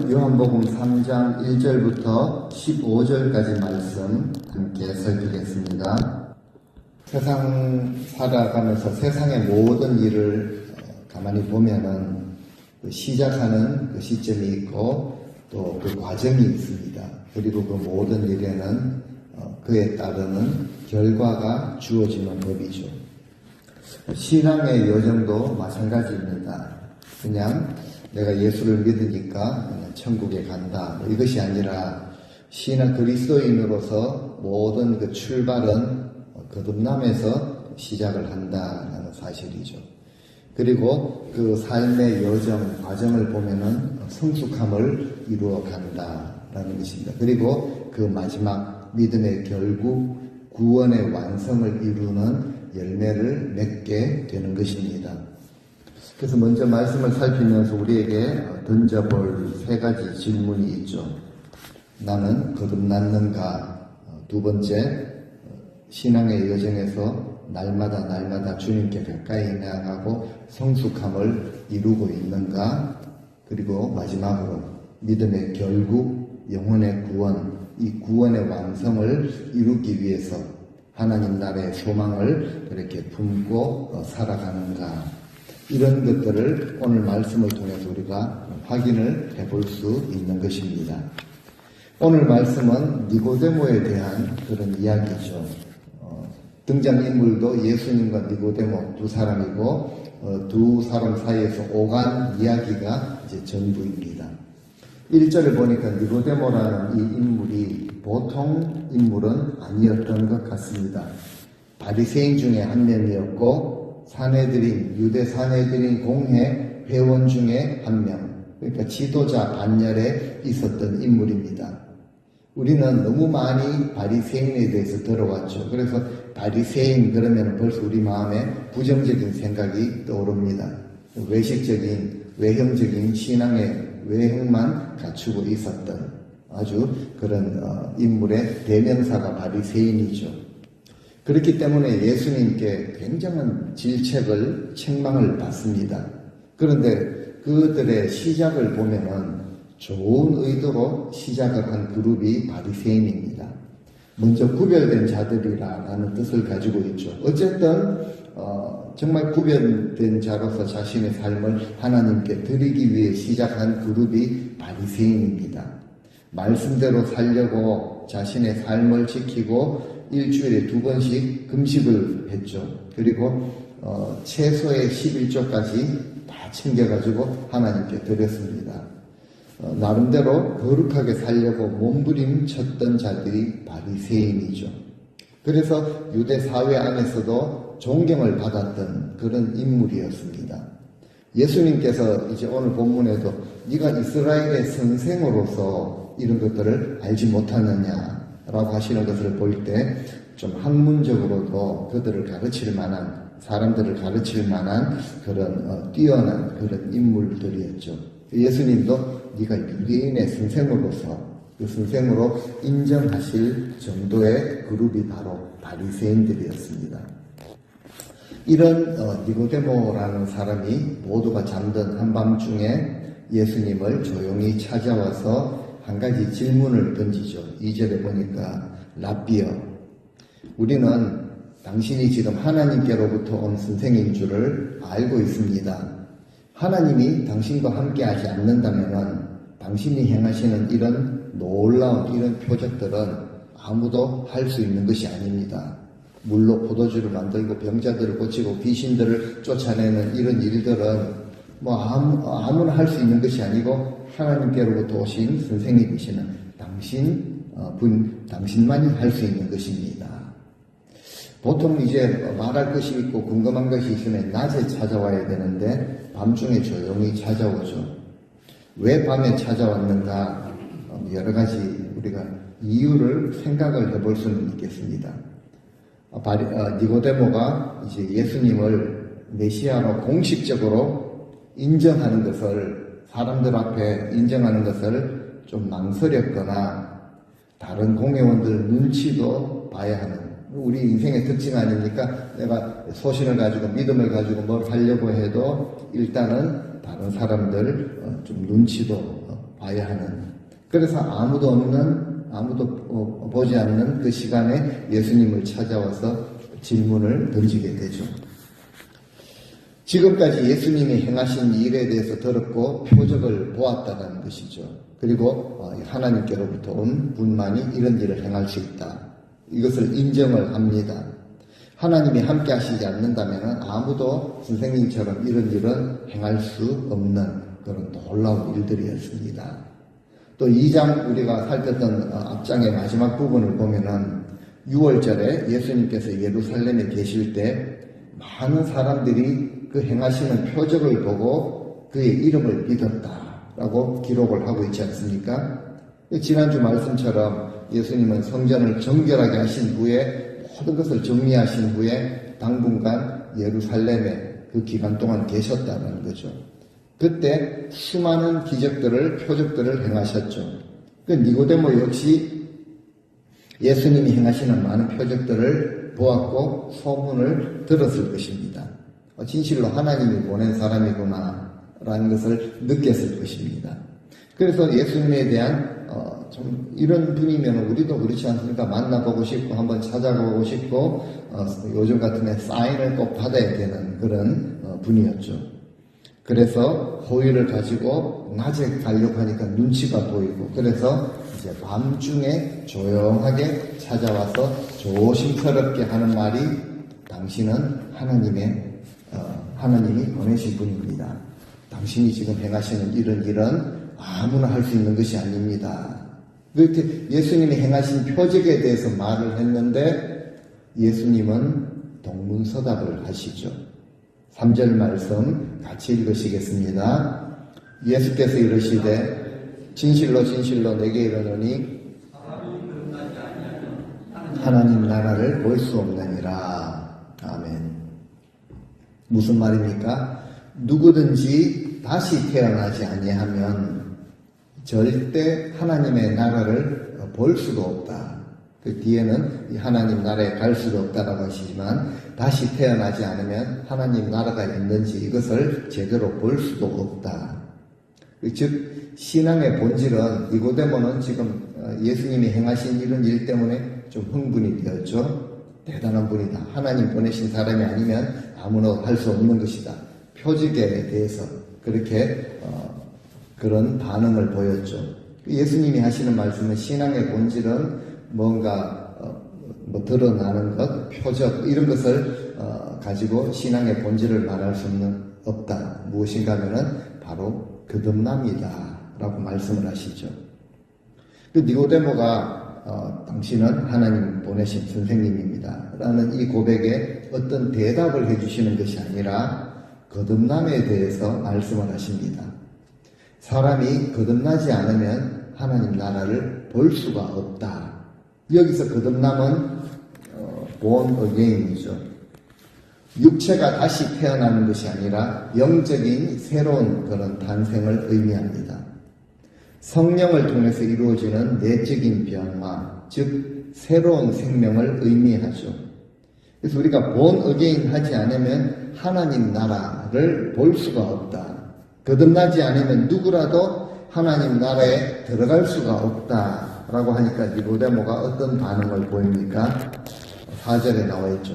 오늘은 요한복음 3장 1절부터 15절까지 말씀 함께 살피겠습니다. 세상 살아가면서 세상의 모든 일을 가만히 보면은 시작하는 그 시점이 있고 또 그 과정이 있습니다. 그리고 그 모든 일에는 그에 따르는 결과가 주어지는 법이죠. 신앙의 여정도 마찬가지입니다. 그냥 내가 예수를 믿으니까 그냥 천국에 간다. 이것이 아니라 신앙 그리스도인으로서 모든 그 출발은 거듭남에서 시작을 한다는 사실이죠. 그리고 그 삶의 여정, 과정을 보면은 성숙함을 이루어 간다라는 것입니다. 그리고 그 마지막 믿음의 결국 구원의 완성을 이루는 열매를 맺게 되는 것입니다. 그래서 먼저 말씀을 살피면서 우리에게 던져볼 세 가지 질문이 있죠. 나는 거듭났는가? 두 번째, 신앙의 여정에서 날마다 주님께 가까이 나아가고 성숙함을 이루고 있는가? 그리고 마지막으로 믿음의 결국 영혼의 구원, 이 구원의 완성을 이루기 위해서 하나님 나라의 소망을 그렇게 품고 살아가는가? 이런 것들을 오늘 말씀을 통해서 우리가 확인을 해볼 수 있는 것입니다. 오늘 말씀은 니고데모에 대한 그런 이야기죠. 등장인물도 예수님과 니고데모 두 사람이고 두 사람 사이에서 오간 이야기가 이제 전부입니다. 1절을 보니까 니고데모라는 이 인물이 보통 인물은 아니었던 것 같습니다. 바리새인 중에 한 명이었고 유대 사내들인 공회 회원 중에 한 명, 그러니까 지도자 반열에 있었던 인물입니다. 우리는 너무 많이 바리새인에 대해서 들어왔죠. 그래서 바리새인 그러면 벌써 우리 마음에 부정적인 생각이 떠오릅니다. 외형적인 신앙의 외형만 갖추고 있었던 아주 그런 인물의 대명사가 바리새인이죠. 그렇기 때문에 예수님께 굉장한 책망을 받습니다. 그런데 그들의 시작을 보면은 좋은 의도로 시작을 한 그룹이 바리새인입니다. 먼저 구별된 자들이라는 뜻을 가지고 있죠. 어쨌든 정말 구별된 자로서 자신의 삶을 하나님께 드리기 위해 시작한 그룹이 바리새인입니다. 말씀대로 살려고 자신의 삶을 지키고 일주일에 2번씩 금식을 했죠. 그리고 채소의 11조까지 다 챙겨가지고 하나님께 드렸습니다. 나름대로 거룩하게 살려고 몸부림쳤던 자들이 바리새인이죠. 그래서 유대 사회 안에서도 존경을 받았던 그런 인물이었습니다. 예수님께서 이제 오늘 본문에도 네가 이스라엘의 선생으로서 이런 것들을 알지 못하느냐라고 하시는 것을 볼 때 좀 학문적으로도 그들을 가르칠 만한, 사람들을 가르칠 만한 그런 뛰어난 그런 인물들이었죠. 예수님도 네가 유대인의 선생으로서 그 선생으로 인정하실 정도의 그룹이 바로 바리새인들이었습니다. 이런 니고데모라는 사람이 모두가 잠든 한밤중에 예수님을 조용히 찾아와서 한 가지 질문을 던지죠. 2절에 보니까 랍비여, 우리는 당신이 지금 하나님께로부터 온 선생인 줄을 알고 있습니다. 하나님이 당신과 함께 하지 않는다면 당신이 행하시는 이런 놀라운 이런 표적들은 아무도 할 수 있는 것이 아닙니다. 물로 포도주를 만들고 병자들을 고치고 귀신들을 쫓아내는 이런 일들은 아무나 할 수 있는 것이 아니고 하나님께로부터 오신 선생님이시는 당신만이 할 수 있는 것입니다. 보통 이제 말할 것이 있고 궁금한 것이 있으면 낮에 찾아와야 되는데 밤중에 조용히 찾아오죠. 왜 밤에 찾아왔는가? 여러 가지 우리가 이유를 생각을 해볼 수는 있겠습니다. 니고데모가 이제 예수님을 메시아로 공식적으로 인정하는 것을, 사람들 앞에 인정하는 것을 좀 망설였거나 다른 공회원들 눈치도 봐야 하는, 우리 인생의 특징 아닙니까? 내가 소신을 가지고 믿음을 가지고 뭘 하려고 해도 일단은 다른 사람들 좀 눈치도 봐야 하는, 그래서 아무도 없는, 아무도 보지 않는 그 시간에 예수님을 찾아와서 질문을 던지게 되죠. 지금까지 예수님이 행하신 일에 대해서 들었고 표적을 보았다는 것이죠. 그리고 하나님께로부터 온 분만이 이런 일을 행할 수 있다. 이것을 인정을 합니다. 하나님이 함께 하시지 않는다면 아무도 선생님처럼 이런 일은 행할 수 없는 그런 놀라운 일들이었습니다. 또 2장 우리가 살폈던 앞장의 마지막 부분을 보면은 6월절에 예수님께서 예루살렘에 계실 때 많은 사람들이 그 행하시는 표적을 보고 그의 이름을 믿었다라고 기록을 하고 있지 않습니까? 지난주 말씀처럼 예수님은 성전을 정결하게 하신 후에 모든 것을 정리하신 후에 당분간 예루살렘에 그 기간 동안 계셨다는 거죠. 그때 수많은 기적들을, 표적들을 행하셨죠. 그 니고데모 역시 예수님이 행하시는 많은 표적들을 보았고 소문을 들었을 것입니다. 진실로 하나님이 보낸 사람이구나 라는 것을 느꼈을 것입니다. 그래서 예수님에 대한 좀 이런 분이면 우리도 그렇지 않습니까? 만나보고 싶고 한번 찾아보고 싶고 요즘 같은 해 사인을 꼭 받아야 되는 그런 분이었죠. 그래서 호의를 가지고 낮에 가려고 하니까 눈치가 보이고, 그래서 이제 밤중에 조용하게 찾아와서 조심스럽게 하는 말이 당신은 하나님이 보내신 분입니다. 당신이 지금 행하시는 이런 일은 아무나 할 수 있는 것이 아닙니다. 그렇게 예수님이 행하신 표적에 대해서 말을 했는데 예수님은 동문서답을 하시죠. 3절 말씀 같이 읽으시겠습니다. 예수께서 이르시되 진실로 진실로 내게 이르노니 하나님 나라를 볼 수 없느니라. 아멘. 무슨 말입니까? 누구든지 다시 태어나지 아니하면 절대 하나님의 나라를 볼 수가 없다. 그 뒤에는 하나님 나라에 갈 수도 없다라고 하시지만 다시 태어나지 않으면 하나님 나라가 있는지 이것을 제대로 볼 수도 없다. 즉 신앙의 본질은 니고데모는 지금 예수님이 행하신 이런 일 때문에 좀 흥분이 되었죠. 대단한 분이다. 하나님 보내신 사람이 아니면 아무나 할 수 없는 것이다. 표적에 대해서 그렇게 그런 반응을 보였죠. 예수님이 하시는 말씀은 신앙의 본질은 뭔가 드러나는 것, 표적 이런 것을 가지고 신앙의 본질을 말할 수 없다. 무엇인가 하면은 바로 거듭남이다 라고 말씀을 하시죠. 그 니고데모가 당신은 하나님 보내신 선생님입니다 라는 이 고백에 어떤 대답을 해주시는 것이 아니라 거듭남에 대해서 말씀을 하십니다. 사람이 거듭나지 않으면 하나님 나라를 볼 수가 없다. 여기서 거듭남은 born again이죠. 육체가 다시 태어나는 것이 아니라 영적인 새로운 그런 탄생을 의미합니다. 성령을 통해서 이루어지는 내적인 변화, 즉 새로운 생명을 의미하죠. 그래서 우리가 born again 하지 않으면 하나님 나라를 볼 수가 없다. 거듭나지 않으면 누구라도 하나님 나라에 들어갈 수가 없다라고 하니까 니고데모가 어떤 반응을 보입니까? 4절에 나와 있죠.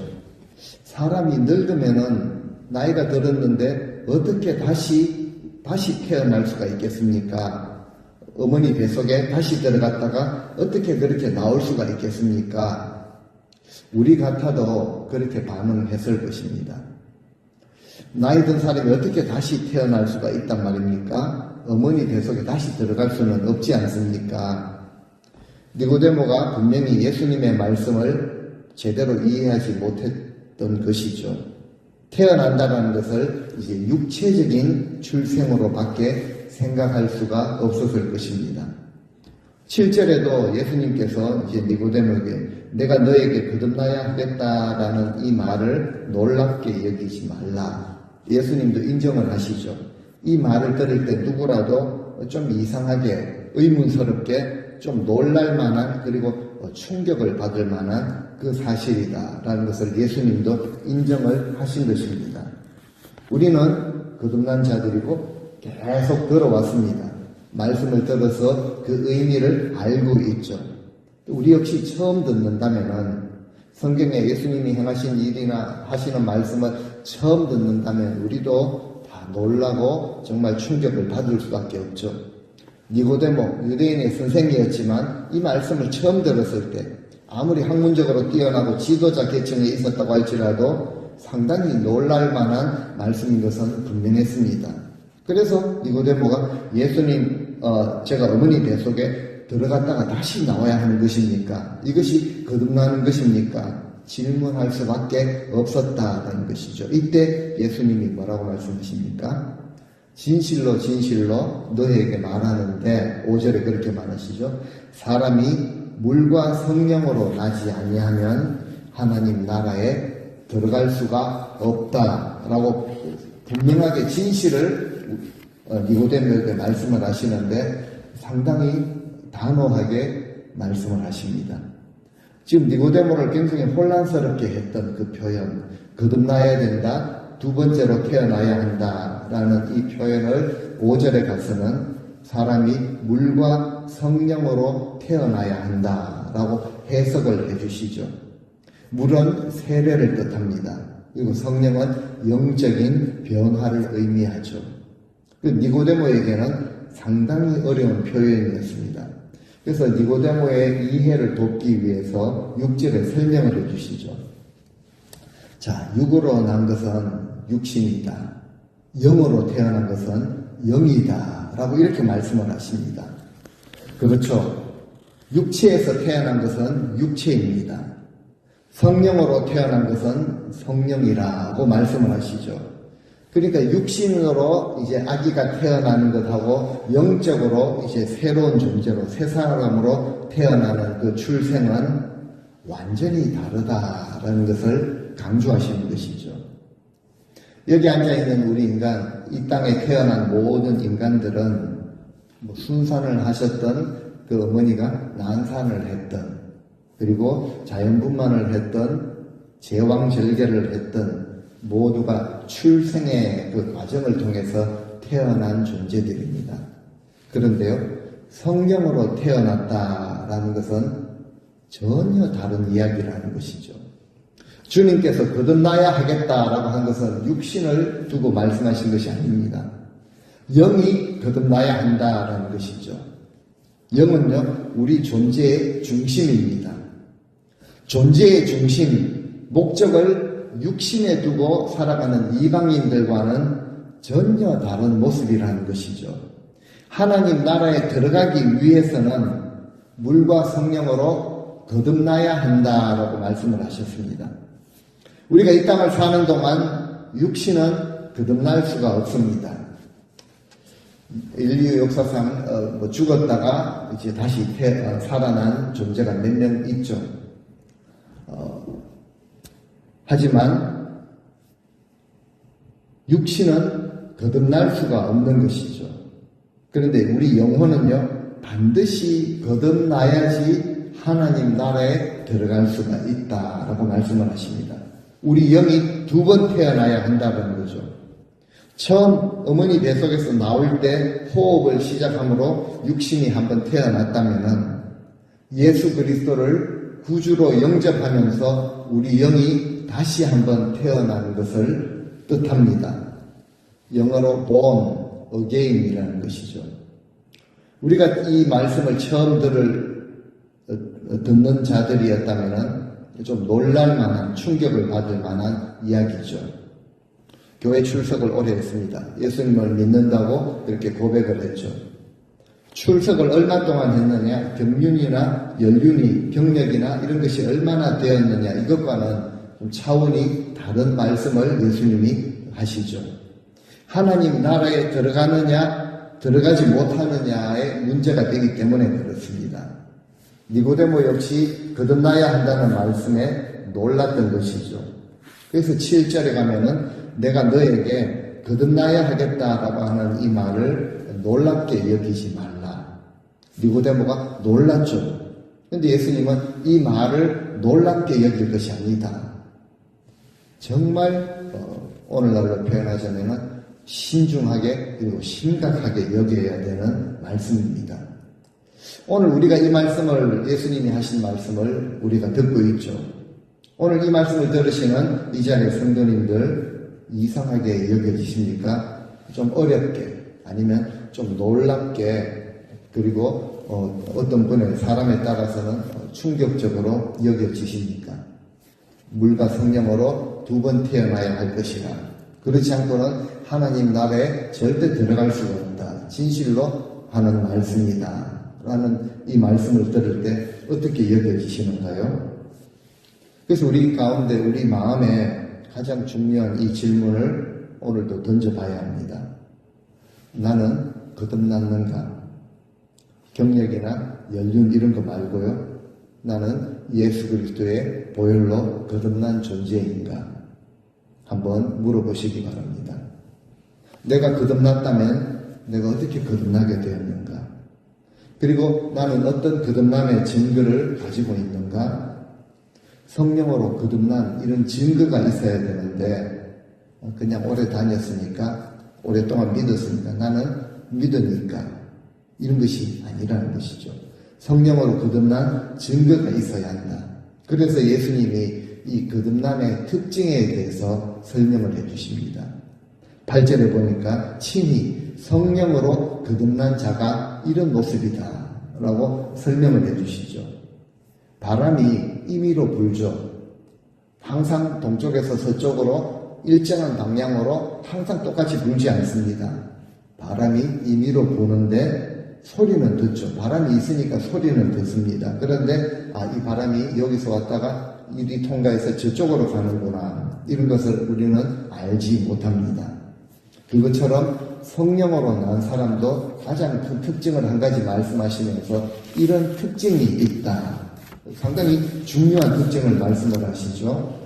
사람이 늙으면은 나이가 들었는데 어떻게 다시 태어날 수가 있겠습니까? 어머니 뱃속에 다시 들어갔다가 어떻게 그렇게 나올 수가 있겠습니까? 우리 같아도 그렇게 반응했을 것입니다. 나이 든 사람이 어떻게 다시 태어날 수가 있단 말입니까? 어머니 뱃속에 다시 들어갈 수는 없지 않습니까? 니고데모가 분명히 예수님의 말씀을 제대로 이해하지 못했던 것이죠. 태어난다는 것을 이제 육체적인 출생으로밖에 생각할 수가 없었을 것입니다. 7절에도 예수님께서 이제 니고데모에게 내가 너에게 거듭나야 하겠다라는 이 말을 놀랍게 여기지 말라. 예수님도 인정을 하시죠. 이 말을 들을 때 누구라도 좀 이상하게 의문스럽게 좀 놀랄 만한 그리고 충격을 받을 만한 그 사실이다라는 것을 예수님도 인정을 하신 것입니다. 우리는 거듭난 자들이고 계속 들어왔습니다. 말씀을 들어서 그 의미를 알고 있죠. 우리 역시 처음 듣는다면은 성경에 예수님이 행하신 일이나 하시는 말씀을 처음 듣는다면 우리도 다 놀라고 정말 충격을 받을 수밖에 없죠. 니고데모, 유대인의 선생이었지만 이 말씀을 처음 들었을 때 아무리 학문적으로 뛰어나고 지도자 계층에 있었다고 할지라도 상당히 놀랄 만한 말씀인 것은 분명했습니다. 그래서 니고데모가 예수님, 제가 어머니 뱃속에 들어갔다가 다시 나와야 하는 것입니까? 이것이 거듭나는 것입니까? 질문할 수밖에 없었다는 것이죠. 이때 예수님이 뭐라고 말씀하십니까? 진실로 진실로 너에게 말하는데 5절에 그렇게 말하시죠. 사람이 물과 성령으로 나지 아니하면 하나님 나라에 들어갈 수가 없다라고 분명하게 진실을 니고데모에게 말씀을 하시는데 상당히 단호하게 말씀을 하십니다. 지금 니고데모를 굉장히 혼란스럽게 했던 그 표현, 거듭나야 된다, 두 번째로 태어나야 한다라는 이 표현을 5절에 가서는 사람이 물과 성령으로 태어나야 한다라고 해석을 해주시죠. 물은 세례를 뜻합니다. 그리고 성령은 영적인 변화를 의미하죠. 니고데모에게는 상당히 어려운 표현이었습니다. 그래서 니고데모의 이해를 돕기 위해서 6절에 설명을 해주시죠. 자, 육으로 난 것은 육신이다. 영으로 태어난 것은 영이다. 라고 이렇게 말씀을 하십니다. 그렇죠. 육체에서 태어난 것은 육체입니다. 성령으로 태어난 것은 성령이라고 말씀을 하시죠. 그러니까 육신으로 이제 아기가 태어나는 것하고 영적으로 이제 새로운 존재로 새 사람으로 태어나는 그 출생은 완전히 다르다라는 것을 강조하시는 것이죠. 여기 앉아있는 우리 인간, 이 땅에 태어난 모든 인간들은 뭐 순산을 하셨던 그 어머니가 난산을 했던, 그리고 자연분만을 했던, 제왕절개를 했던 모두가 출생의 그 과정을 통해서 태어난 존재들입니다. 그런데요, 성령으로 태어났다라는 것은 전혀 다른 이야기를 하는 것이죠. 주님께서 거듭나야 하겠다라고 한 것은 육신을 두고 말씀하신 것이 아닙니다. 영이 거듭나야 한다라는 것이죠. 영은요, 우리 존재의 중심입니다. 존재의 중심, 목적을 육신에 두고 살아가는 이방인들과는 전혀 다른 모습이라는 것이죠. 하나님 나라에 들어가기 위해서는 물과 성령으로 거듭나야 한다라고 말씀을 하셨습니다. 우리가 이 땅을 사는 동안 육신은 거듭날 수가 없습니다. 인류 역사상 죽었다가 이제 다시 살아난 존재가 몇 명 있죠. 하지만 육신은 거듭날 수가 없는 것이죠. 그런데 우리 영혼은요, 반드시 거듭나야지 하나님 나라에 들어갈 수가 있다라고 말씀을 하십니다. 우리 영이 두 번 태어나야 한다는 거죠. 처음 어머니 뱃속에서 나올 때 호흡을 시작함으로 육신이 한번 태어났다면은 예수 그리스도를 구주로 영접하면서 우리 영이 다시 한번 태어나는 것을 뜻합니다. 영어로 born again이라는 것이죠. 우리가 이 말씀을 처음 듣는 자들이었다면 좀 놀랄 만한, 충격을 받을 만한 이야기죠. 교회 출석을 오래 했습니다. 예수님을 믿는다고 그렇게 고백을 했죠. 출석을 얼마 동안 했느냐, 경륜이나 연륜이, 경력이나 이런 것이 얼마나 되었느냐, 이것과는 좀 차원이 다른 말씀을 예수님이 하시죠. 하나님 나라에 들어가느냐, 들어가지 못하느냐의 문제가 되기 때문에 그렇습니다. 니고데모 역시 거듭나야 한다는 말씀에 놀랐던 것이죠. 그래서 7절에 가면은 내가 너에게 거듭나야 하겠다라고 하는 이 말을 놀랍게 여기지 말라. 니고데모가 놀랐죠. 그런데 예수님은 이 말을 놀랍게 여길 것이 아니다. 정말 오늘날로 표현하자면은 신중하게 그리고 심각하게 여겨야 되는 말씀입니다. 오늘 우리가 이 말씀을, 예수님이 하신 말씀을 우리가 듣고 있죠. 오늘 이 말씀을 들으시는 이 자리의 성도님들 이상하게 여겨지십니까? 좀 어렵게, 아니면 좀 놀랍게, 그리고 어떤 분의 사람에 따라서는 충격적으로 여겨지십니까? 물과 성령으로 두 번 태어나야 할 것이라, 그렇지 않고는 하나님 나라에 절대 들어갈 수가 없다, 진실로 하는 말씀이다 라는 이 말씀을 들을 때 어떻게 여겨지시는가요? 그래서 우리 가운데, 우리 마음에 가장 중요한 이 질문을 오늘도 던져봐야 합니다. 나는 거듭났는가? 경력이나 연륜 이런 거 말고요. 나는 예수 그리스도의 보혈로 거듭난 존재인가? 한번 물어보시기 바랍니다. 내가 거듭났다면 내가 어떻게 거듭나게 되었는가? 그리고 나는 어떤 거듭남의 증거를 가지고 있는가? 성령으로 거듭난 이런 증거가 있어야 되는데 그냥 오래 다녔으니까, 오랫동안 믿었으니까, 나는 믿으니까 이런 것이 아니라는 것이죠. 성령으로 거듭난 증거가 있어야 한다. 그래서 예수님이 이 거듭남의 특징에 대해서 설명을 해주십니다. 8절에 보니까 친히 성령으로 거듭난 자가 이런 모습이다 라고 설명을 해주시죠. 바람이 임의로 불죠. 항상 동쪽에서 서쪽으로 일정한 방향으로 항상 똑같이 불지 않습니다. 바람이 임의로 부는데 소리는 듣죠. 바람이 있으니까 소리는 듣습니다. 그런데 이 바람이 여기서 왔다가 이리 통과해서 저쪽으로 가는구나, 이런 것을 우리는 알지 못합니다. 그것처럼 성령으로 난 사람도 가장 큰 특징을 한 가지 말씀하시면서 이런 특징이 있다, 상당히 중요한 특징을 말씀을 하시죠.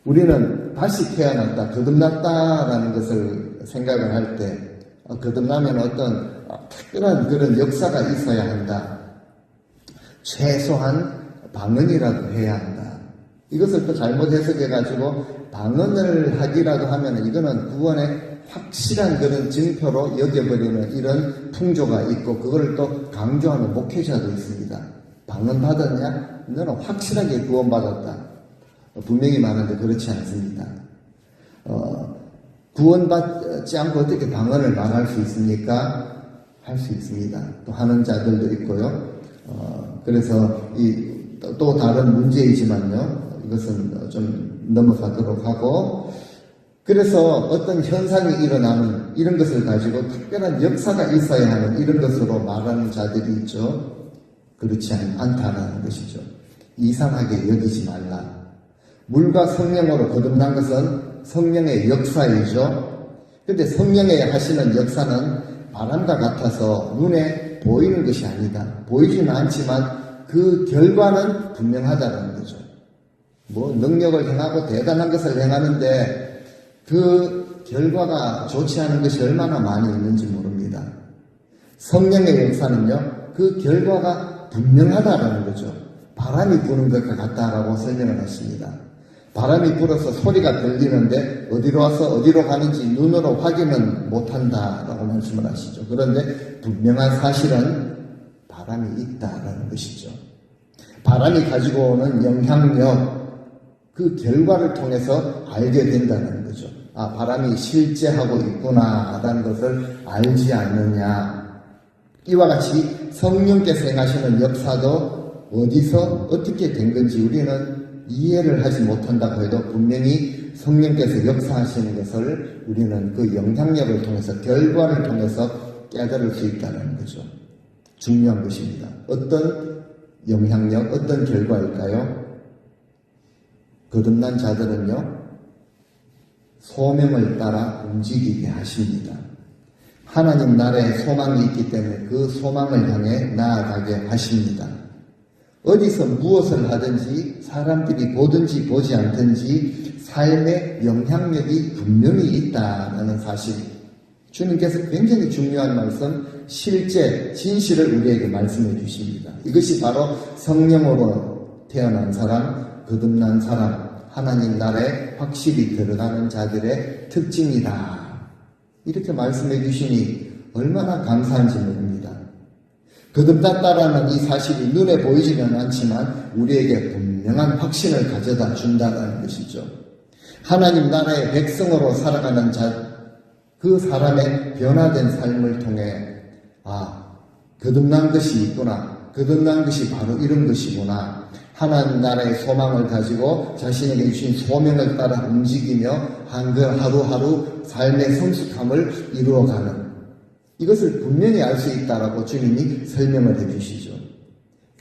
우리는 다시 태어났다, 거듭났다라는 것을 생각을 할 때 거듭나면 어떤 특별한 그런 역사가 있어야 한다. 최소한 방언이라도 해야 한다. 이것을 또 잘못 해석해가지고 방언을 하기라도 하면 이거는 구원의 확실한 그런 증표로 여겨버리는 이런 풍조가 있고, 그거를 또 강조하는 목회자도 있습니다. 방언 받았냐? 너는 확실하게 구원받았다. 분명히 말하는데 그렇지 않습니다. 구원받지 않고 어떻게 방언을 말할 수 있습니까? 할 수 있습니다. 또 하는 자들도 있고요. 그래서 또 다른 문제이지만요, 이것은 좀 넘어가도록 하고, 그래서 어떤 현상이 일어나는 이런 것을 가지고 특별한 역사가 있어야 하는 이런 것으로 말하는 자들이 있죠. 그렇지 않다는 것이죠. 이상하게 여기지 말라. 물과 성령으로 거듭난 것은 성령의 역사이죠. 그런데 성령의 하시는 역사는 바람과 같아서 눈에 보이는 것이 아니다. 보이지는 않지만 그 결과는 분명하다는 거죠. 능력을 행하고 대단한 것을 행하는데 그 결과가 좋지 않은 것이 얼마나 많이 있는지 모릅니다. 성령의 역사는요, 그 결과가 분명하다라는 거죠. 바람이 부는 것과 같다라고 설명을 했습니다. 바람이 불어서 소리가 들리는데 어디로 와서 어디로 가는지 눈으로 확인은 못한다라고 말씀을 하시죠. 그런데 분명한 사실은 바람이 있다라는 것이죠. 바람이 가지고 오는 영향력, 그 결과를 통해서 알게 된다는 거죠. 바람이 실제하고 있구나라는 것을 알지 않느냐. 이와 같이 성령께서 행하시는 역사도 어디서 어떻게 된 건지 우리는 이해를 하지 못한다고 해도 분명히 성령께서 역사하시는 것을 우리는 그 영향력을 통해서, 결과를 통해서 깨달을 수 있다는 거죠. 중요한 것입니다. 어떤 영향력, 어떤 결과일까요? 거듭난 자들은요, 소명을 따라 움직이게 하십니다. 하나님 나라에 소망이 있기 때문에 그 소망을 향해 나아가게 하십니다. 어디서 무엇을 하든지 사람들이 보든지 보지 않든지 삶의 영향력이 분명히 있다는 사실, 주님께서 굉장히 중요한 말씀, 실제 진실을 우리에게 말씀해 주십니다. 이것이 바로 성령으로 태어난 사람, 거듭난 사람, 하나님 나라에 확실히 들어가는 자들의 특징이다 이렇게 말씀해 주시니 얼마나 감사한지 모릅니다. 거듭났다라는 이 사실이 눈에 보이지는 않지만 우리에게 분명한 확신을 가져다 준다는 것이죠. 하나님 나라의 백성으로 살아가는 그 사람의 변화된 삶을 통해 거듭난 것이 있구나. 거듭난 것이 바로 이런 것이구나. 하나님 나라의 소망을 가지고 자신에게 주신 소명을 따라 움직이며 하루하루 삶의 성숙함을 이루어가는 이것을 분명히 알 수 있다라고 주님이 설명을 해주시죠.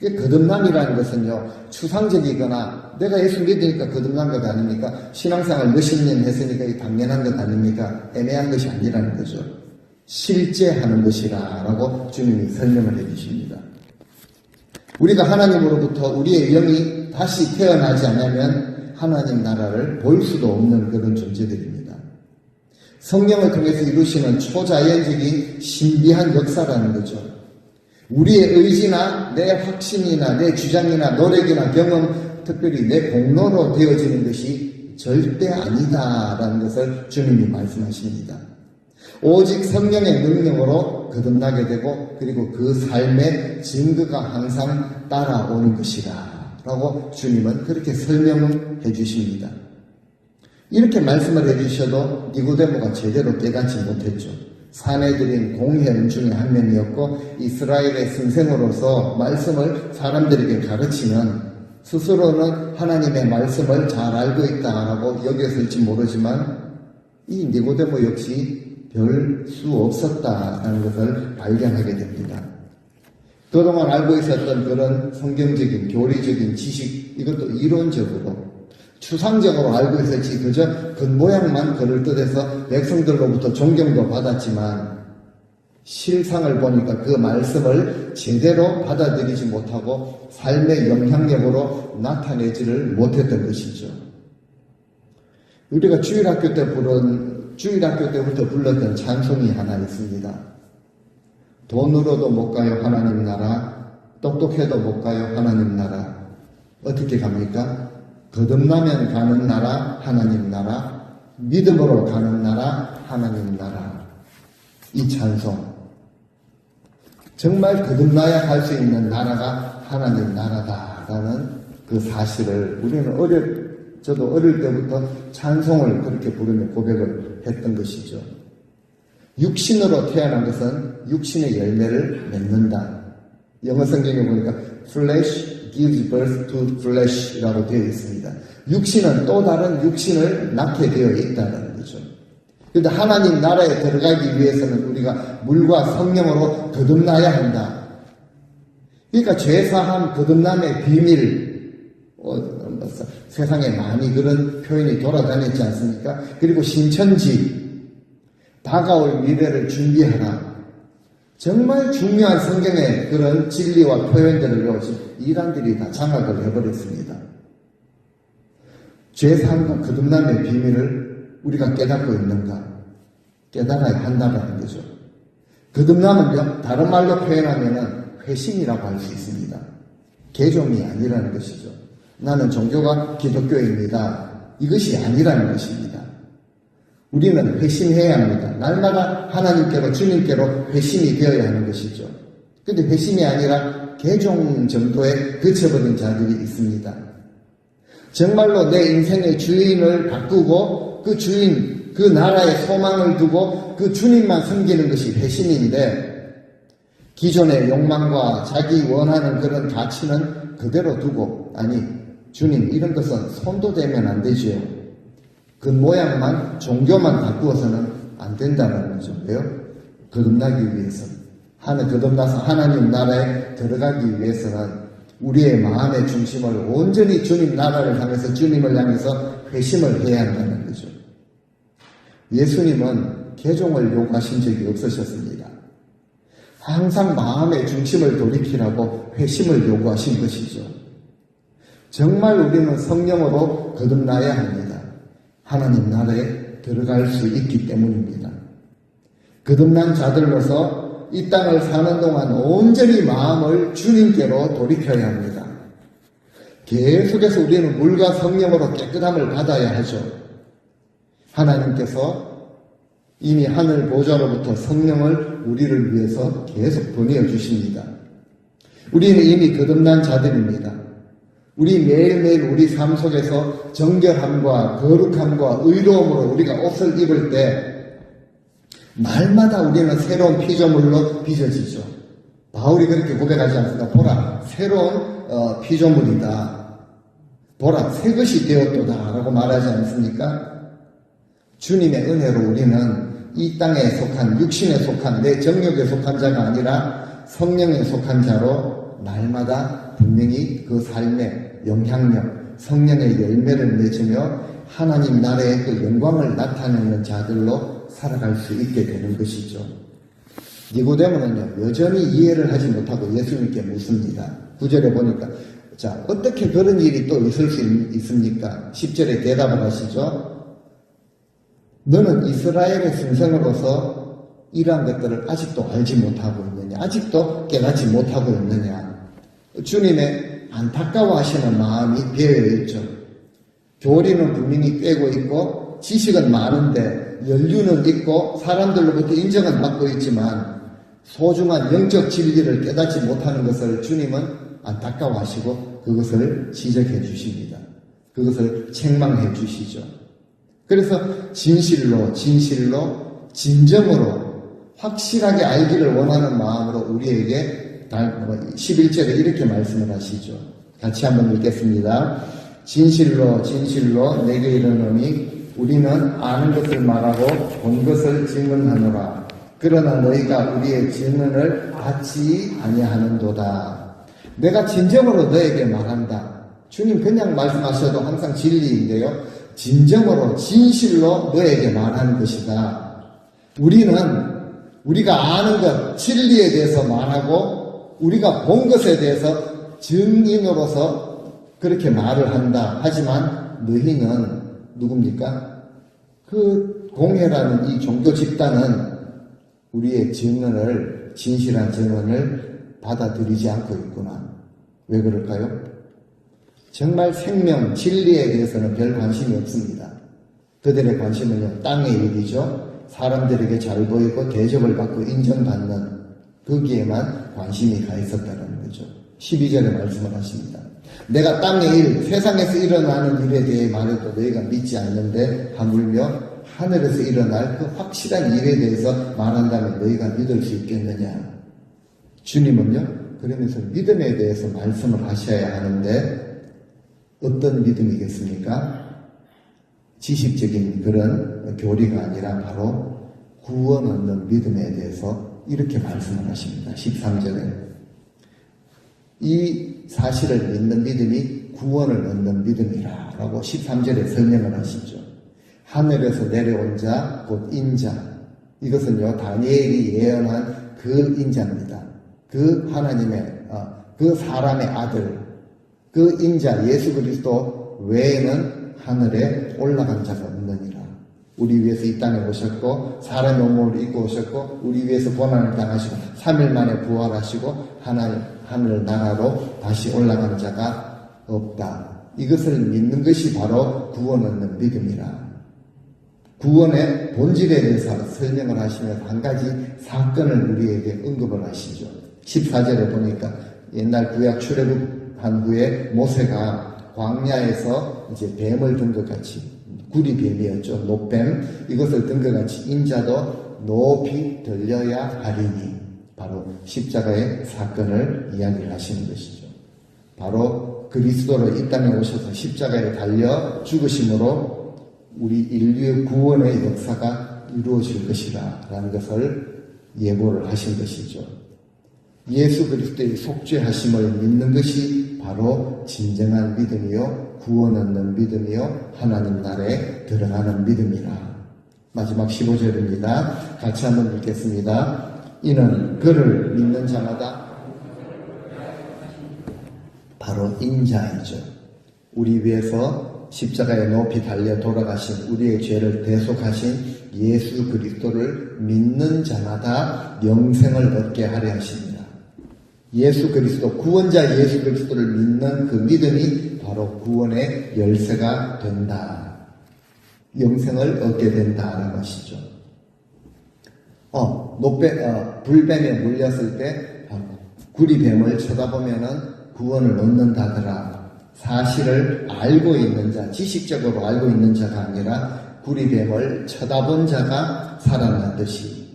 거듭남이라는 것은요, 추상적이거나 내가 예수 믿으니까 거듭난 것 아닙니까? 신앙생활 몇십 년 했으니까 이 당연한 것 아닙니까? 애매한 것이 아니라는 거죠. 실제 하는 것이라고 주님이 설명을 해주십니다. 우리가 하나님으로부터 우리의 영이 다시 태어나지 않으면 하나님 나라를 볼 수도 없는 그런 존재들입니다. 성령을 통해서 이루시는 초자연적인 신비한 역사라는 거죠. 우리의 의지나 내 확신이나 내 주장이나 노력이나 경험, 특별히 내 공로로 되어지는 것이 절대 아니다라는 것을 주님이 말씀하십니다. 오직 성령의 능력으로 거듭나게 되고 그리고 그 삶의 증거가 항상 따라오는 것이다 라고 주님은 그렇게 설명해 주십니다. 이렇게 말씀을 해주셔도 니고데모가 제대로 깨닫지 못했죠. 사내들인 공회원 중에 한 명이었고 이스라엘의 선생으로서 말씀을 사람들에게 가르치면 스스로는 하나님의 말씀을 잘 알고 있다라고 여겼을지 모르지만 이 니고데모 역시 별 수 없었다라는 것을 발견하게 됩니다. 그동안 알고 있었던 그런 성경적인 교리적인 지식, 이것도 이론적으로 추상적으로 알고 있었지 그저 겉모양만 그럴듯해서 백성들로부터 존경도 받았지만 실상을 보니까 그 말씀을 제대로 받아들이지 못하고 삶의 영향력으로 나타내지를 못했던 것이죠. 우리가 주일학교 때부터 불렀던 찬송이 하나 있습니다. 돈으로도 못 가요 하나님 나라, 똑똑해도 못 가요 하나님 나라. 어떻게 갑니까? 거듭나면 가는 나라 하나님 나라, 믿음으로 가는 나라 하나님 나라. 이 찬송 정말 거듭나야 갈 수 있는 나라가 하나님 나라다라는 그 사실을 우리는 저도 어릴 때부터 찬송을 그렇게 부르며 고백을 했던 것이죠. 육신으로 태어난 것은 육신의 열매를 맺는다. 영어 성경에 보니까 flesh gives birth to flesh라고 되어 있습니다. 육신은 또 다른 육신을 낳게 되어 있다는 거죠. 그런데 하나님 나라에 들어가기 위해서는 우리가 물과 성령으로 거듭나야 한다. 그러니까 죄사함 거듭남의 비밀, 세상에 많이 그런 표현이 돌아다녔지 않습니까? 그리고 신천지, 다가올 미래를 준비하라. 정말 중요한 성경의 그런 진리와 표현들을 이란들이 다 장악을 해버렸습니다. 죄사함과 거듭남의 비밀을 우리가 깨닫고 있는가? 깨달아야 한다는 거죠. 거듭남은요, 다른 말로 표현하면 회심이라고 할 수 있습니다. 개종이 아니라는 것이죠. 나는 종교가 기독교입니다. 이것이 아니라는 것입니다. 우리는 회심해야 합니다. 날마다 하나님께로 주님께로 회심이 되어야 하는 것이죠. 그런데 회심이 아니라 개종 정도에 그쳐버린 자들이 있습니다. 정말로 내 인생의 주인을 바꾸고 그 주인, 그 나라의 소망을 두고 그 주님만 섬기는 것이 회심인데 기존의 욕망과 자기 원하는 그런 가치는 그대로 두고 주님 이런 것은 손도 대면 안 되지요. 그 모양만 종교만 바꾸어서는 안 된다는 거죠. 왜요? 거듭나기 위해서 거듭나서 하나님 나라에 들어가기 위해서는 우리의 마음의 중심을 온전히 주님 나라를 향해서 주님을 향해서 회심을 해야 한다는 거죠. 예수님은 개종을 요구하신 적이 없으셨습니다. 항상 마음의 중심을 돌이키라고 회심을 요구하신 것이죠. 정말 우리는 성령으로 거듭나야 합니다. 하나님 나라에 들어갈 수 있기 때문입니다. 거듭난 자들로서 이 땅을 사는 동안 온전히 마음을 주님께로 돌이켜야 합니다. 계속해서 우리는 물과 성령으로 깨끗함을 받아야 하죠. 하나님께서 이미 하늘 보좌로부터 성령을 우리를 위해서 계속 보내어 주십니다. 우리는 이미 거듭난 자들입니다. 우리 매일매일 우리 삶 속에서 정결함과 거룩함과 의로움으로 우리가 옷을 입을 때 날마다 우리는 새로운 피조물로 빚어지죠. 바울이 그렇게 고백하지 않습니까? 보라, 새로운 피조물이다. 보라, 새 것이 되었도다 라고 말하지 않습니까? 주님의 은혜로 우리는 이 땅에 속한, 육신에 속한, 내 정욕에 속한 자가 아니라 성령에 속한 자로 날마다 분명히 그 삶의 영향력, 성령의 열매를 맺으며 하나님 나라의 그 영광을 나타내는 자들로 살아갈 수 있게 되는 것이죠. 니고데모는요, 여전히 이해를 하지 못하고 예수님께 묻습니다. 9절에 보니까, 자, 어떻게 그런 일이 또 있을 수 있습니까? 10절에 대답을 하시죠. 너는 이스라엘의 신성으로서 이러한 것들을 아직도 알지 못하고 있느냐? 아직도 깨닫지 못하고 있느냐? 주님의 안타까워하시는 마음이 배어있죠. 교리는 분명히 꿰고 있고 지식은 많은데 연륜은 있고 사람들로부터 인정은 받고 있지만 소중한 영적 진리를 깨닫지 못하는 것을 주님은 안타까워하시고 그것을 지적해 주십니다. 그것을 책망해 주시죠. 그래서 진실로 진정으로 확실하게 알기를 원하는 마음으로 우리에게 11절에 이렇게 말씀을 하시죠. 같이 한번 읽겠습니다. 진실로 내게 이르노니 우리는 아는 것을 말하고 본 것을 증언하노라. 그러나 너희가 우리의 증언을 받지 아니하는도다. 내가 진정으로 너에게 말한다. 주님 그냥 말씀하셔도 항상 진리인데요. 진실로 너에게 말하는 것이다. 우리가 아는 것, 진리에 대해서 말하고 우리가 본 것에 대해서 증인으로서 그렇게 말을 한다. 하지만 너희는 누굽니까? 그 공회라는 이 종교 집단은 우리의 증언을, 진실한 증언을 받아들이지 않고 있구나. 왜 그럴까요? 정말 생명, 진리에 대해서는 별 관심이 없습니다. 그들의 관심은요, 땅의 일이죠. 사람들에게 잘 보이고 대접을 받고 인정받는 거기에만 관심이 가 있었다는 거죠. 12절에 말씀을 하십니다. 내가 땅의 일, 세상에서 일어나는 일에 대해 말해도 너희가 믿지 않는데 하물며 하늘에서 일어날 그 확실한 일에 대해서 말한다면 너희가 믿을 수 있겠느냐. 주님은요, 그러면서 믿음에 대해서 말씀을 하셔야 하는데 어떤 믿음이겠습니까? 지식적인 그런 교리가 아니라 바로 구원 얻는 믿음에 대해서 이렇게 말씀을 하십니다. 13절에 이 사실을 믿는 믿음이 구원을 얻는 믿음이라 라고 13절에 설명을 하시죠. 하늘에서 내려온 자, 곧 인자. 이것은요, 다니엘이 예언한 그 인자입니다. 그 하나님의, 그 사람의 아들, 그 인자 예수 그리스도 외에는 하늘에 올라간 자가 없느니라. 우리 위해서 이 땅에 오셨고 사람의 몸을 입고 오셨고 우리 위해서 고난을 당하시고 3일 만에 부활하시고 하늘 나라로 다시 올라간 자가 없다. 이것을 믿는 것이 바로 구원 얻는 믿음이라. 구원의 본질에 대해서 설명을 하시면서 한 가지 사건을 우리에게 언급을 하시죠. 14절에 보니까 옛날 구약 출애굽한 후에 모세가 광야에서 이제 뱀을 든 것 같이, 구리뱀이었죠. 노뱀. 이것을 든 것 같이 인자도 높이 들려야 하리니, 바로 십자가의 사건을 이야기를 하시는 것이죠. 바로 그리스도로 이 땅에 오셔서 십자가에 달려 죽으심으로 우리 인류의 구원의 역사가 이루어질 것이라 라는 것을 예고를 하신 것이죠. 예수 그리스도의 속죄하심을 믿는 것이 바로 진정한 믿음이요, 구원 얻는 믿음이요, 하나님 나라에 들어가는 믿음이라. 마지막 15절입니다. 같이 한번 읽겠습니다. 이는 그를 믿는 자마다, 바로 인자이죠. 우리 위해서 십자가에 높이 달려 돌아가신, 우리의 죄를 대속하신 예수 그리스도를 믿는 자마다 영생을 얻게 하려 하십니다. 예수 그리스도, 구원자 예수 그리스도를 믿는 그 믿음이 바로 구원의 열쇠가 된다. 영생을 얻게 된다는 것이죠. 불뱀에 물렸을 때 구리뱀을 쳐다보면은 구원을 얻는다더라. 사실을 알고 있는 자, 지식적으로 알고 있는 자가 아니라 구리뱀을 쳐다본 자가 살아나듯이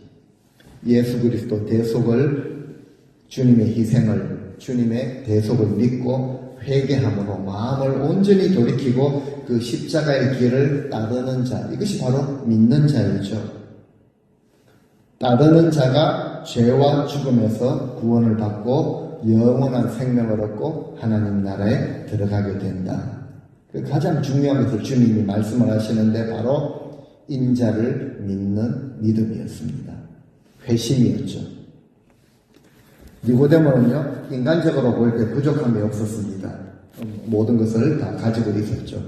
예수 그리스도 대속을, 주님의 희생을, 주님의 대속을 믿고 회개함으로 마음을 온전히 돌이키고 그 십자가의 길을 따르는 자, 이것이 바로 믿는 자이죠. 따르는 자가 죄와 죽음에서 구원을 받고 영원한 생명을 얻고 하나님 나라에 들어가게 된다. 그 가장 중요한 것을 주님이 말씀을 하시는데 바로 인자를 믿는 믿음이었습니다. 회심이었죠. 니고데모는요, 인간적으로 볼 때 부족함이 없었습니다. 모든 것을 다 가지고 있었죠.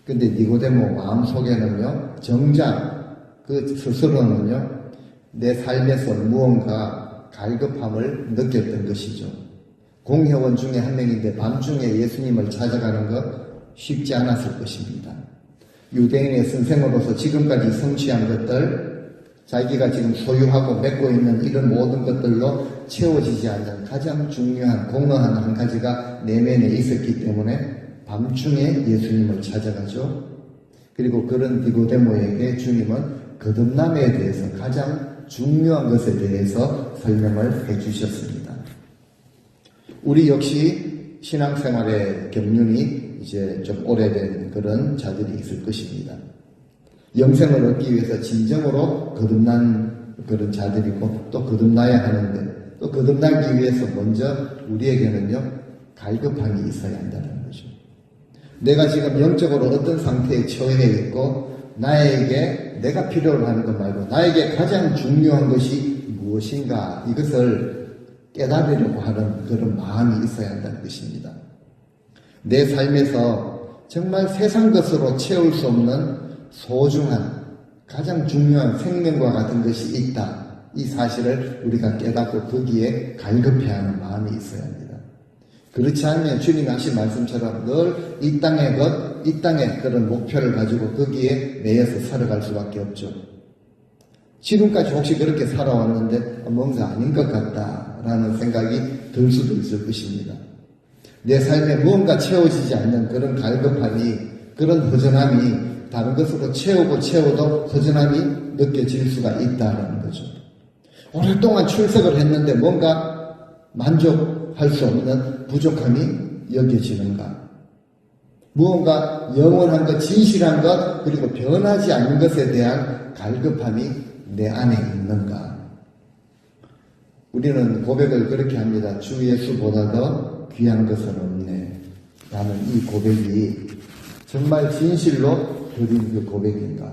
근데 니고데모 마음속에는요, 정작 그 스스로는요, 내 삶에서 무언가 갈급함을 느꼈던 것이죠. 공회원 중에 한 명인데 밤중에 예수님을 찾아가는 것 쉽지 않았을 것입니다. 유대인의 선생으로서 지금까지 성취한 것들, 자기가 지금 소유하고 맺고 있는 이런 모든 것들로 채워지지 않는 가장 중요한 공허한 한 가지가 내면에 있었기 때문에 밤중에 예수님을 찾아가죠. 그리고 그런 니고데모에게 주님은 거듭남에 대해서 가장 중요한 것에 대해서 설명을 해주셨습니다. 우리 역시 신앙생활의 경륜이 이제 좀 오래된 그런 자들이 있을 것입니다. 영생을 얻기 위해서 진정으로 거듭난 그런 자들이고 또 거듭나야 하는데 또 거듭나기 위해서 먼저 우리에게는요 갈급함이 있어야 한다는 거죠. 내가 지금 영적으로 어떤 상태에 처해 있고 나에게 내가 필요로 하는 것 말고 나에게 가장 중요한 것이 무엇인가 이것을 깨달으려고 하는 그런 마음이 있어야 한다는 것입니다. 내 삶에서 정말 세상 것으로 채울 수 없는 소중한 가장 중요한 생명과 같은 것이 있다. 이 사실을 우리가 깨닫고 거기에 갈급해하는 마음이 있어야 합니다. 그렇지 않으면 주님이 하신 말씀처럼 늘 이 땅의 것, 이 땅의 그런 목표를 가지고 거기에 매여서 살아갈 수밖에 없죠. 지금까지 혹시 그렇게 살아왔는데 뭔가 아닌 것 같다라는 생각이 들 수도 있을 것입니다. 내 삶에 무언가 채워지지 않는 그런 갈급함이, 그런 허전함이 다른 것으로 채워도 허전함이 느껴질 수가 있다는 거죠. 오랫동안 출석을 했는데 뭔가 만족할 수 없는 부족함이 여겨지는가? 무언가 영원한 것, 진실한 것, 그리고 변하지 않는 것에 대한 갈급함이 내 안에 있는가? 우리는 고백을 그렇게 합니다. 주 예수보다 더 귀한 것은 없네. 라는 이 고백이 정말 진실로 드린 그 고백인가?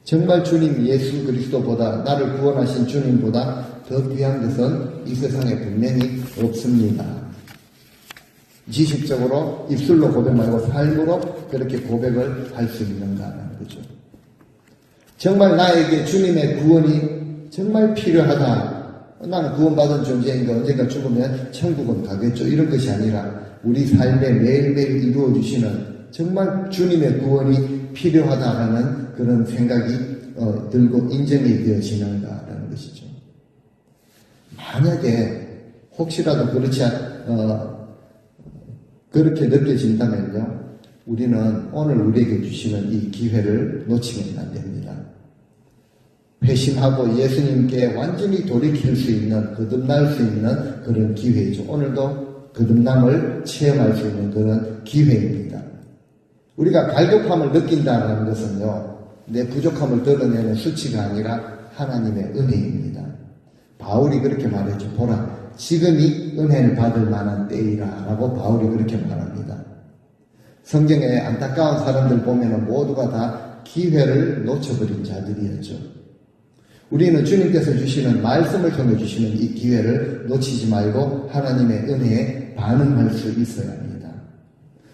정말 주님 예수 그리스도보다 나를 구원하신 주님보다 더 귀한 것은 이 세상에 분명히 없습니다. 지식적으로 입술로 고백 말고 삶으로 그렇게 고백을 할 수 있는가라는 거죠. 정말 나에게 주님의 구원이 정말 필요하다. 나는 구원받은 존재인가 언젠가 죽으면 천국은 가겠죠. 이런 것이 아니라 우리 삶에 매일매일 이루어주시는 정말 주님의 구원이 필요하다라는 그런 생각이 들고 인정이 되어지는가라는 것이죠. 만약에 혹시라도 그렇게 느껴진다면요, 우리는 오늘 우리에게 주시는 이 기회를 놓치면 안 됩니다. 회심하고 예수님께 완전히 돌이킬 수 있는, 거듭날 수 있는 그런 기회이죠. 오늘도 거듭남을 체험할 수 있는 그런 기회입니다. 우리가 갈급함을 느낀다는 것은요, 내 부족함을 드러내는 수치가 아니라 하나님의 은혜입니다. 바울이 그렇게 말했죠. 보라, 지금이 은혜를 받을 만한 때이라 라고 바울이 그렇게 말합니다. 성경에 안타까운 사람들 보면 모두가 다 기회를 놓쳐버린 자들이었죠. 우리는 주님께서 주시는 말씀을 통해 주시는 이 기회를 놓치지 말고 하나님의 은혜에 반응할 수 있어야 합니다.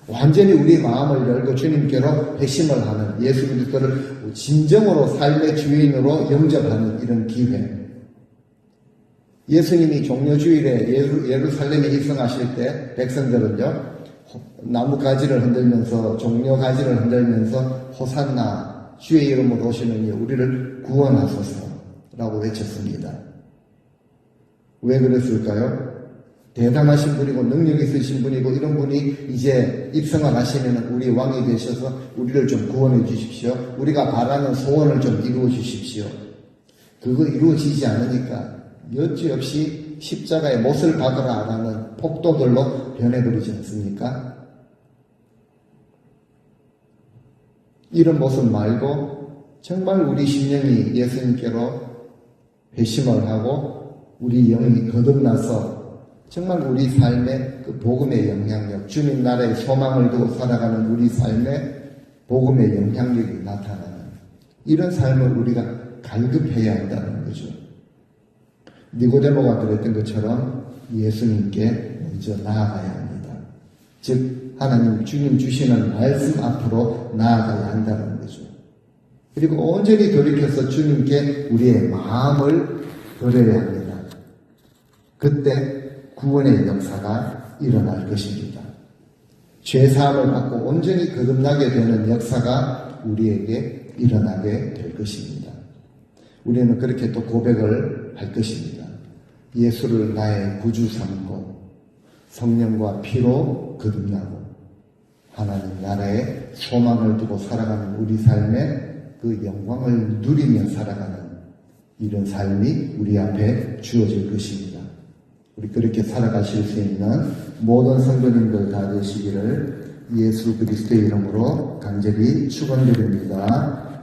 완전히 우리 마음을 열고 주님께로 회심을 하는, 예수 그리스도를 진정으로 삶의 주인으로 영접하는 이런 기회. 예수님이 종려주일에 예루살렘에 입성하실 때 백성들은요, 나무 가지를 흔들면서, 종려 가지를 흔들면서 호산나, 주의 이름으로 오시는 우리를 구원하소서, 라고 외쳤습니다. 왜 그랬을까요? 대단하신 분이고 능력 있으신 분이고 이런 분이 이제 입성을 하시면 우리 왕이 되셔서 우리를 좀 구원해 주십시오. 우리가 바라는 소원을 좀 이루어 주십시오. 그거 이루어지지 않으니까 여지없이 십자가의 못을 박으라 안 하는 폭도들로 변해버리지 않습니까? 이런 모습 말고 정말 우리 심령이 예수님께로 회심을 하고 우리 영이 거듭나서 정말 우리 삶의 그 복음의 영향력, 주님 나라의 소망을 두고 살아가는 우리 삶의 복음의 영향력이 나타나는 이런 삶을 우리가 갈급해야 한다는 거죠. 니고데모가 그랬던 것처럼 예수님께 먼저 나아가야 합니다. 즉 하나님 주님 주시는 말씀 앞으로 나아가야 한다는 거죠. 그리고 온전히 돌이켜서 주님께 우리의 마음을 드려야 합니다. 그때 구원의 역사가 일어날 것입니다. 죄사함을 받고 온전히 거듭나게 되는 역사가 우리에게 일어나게 될 것입니다. 우리는 그렇게 또 고백을 할 것입니다. 예수를 나의 구주 삼고 성령과 피로 거듭나고 하나님 나라의 소망을 두고 살아가는 우리 삶의 그 영광을 누리며 살아가는 이런 삶이 우리 앞에 주어질 것입니다. 우리 그렇게 살아가실 수 있는 모든 성도님들 다 되시기를 예수 그리스도의 이름으로 간절히 축원드립니다.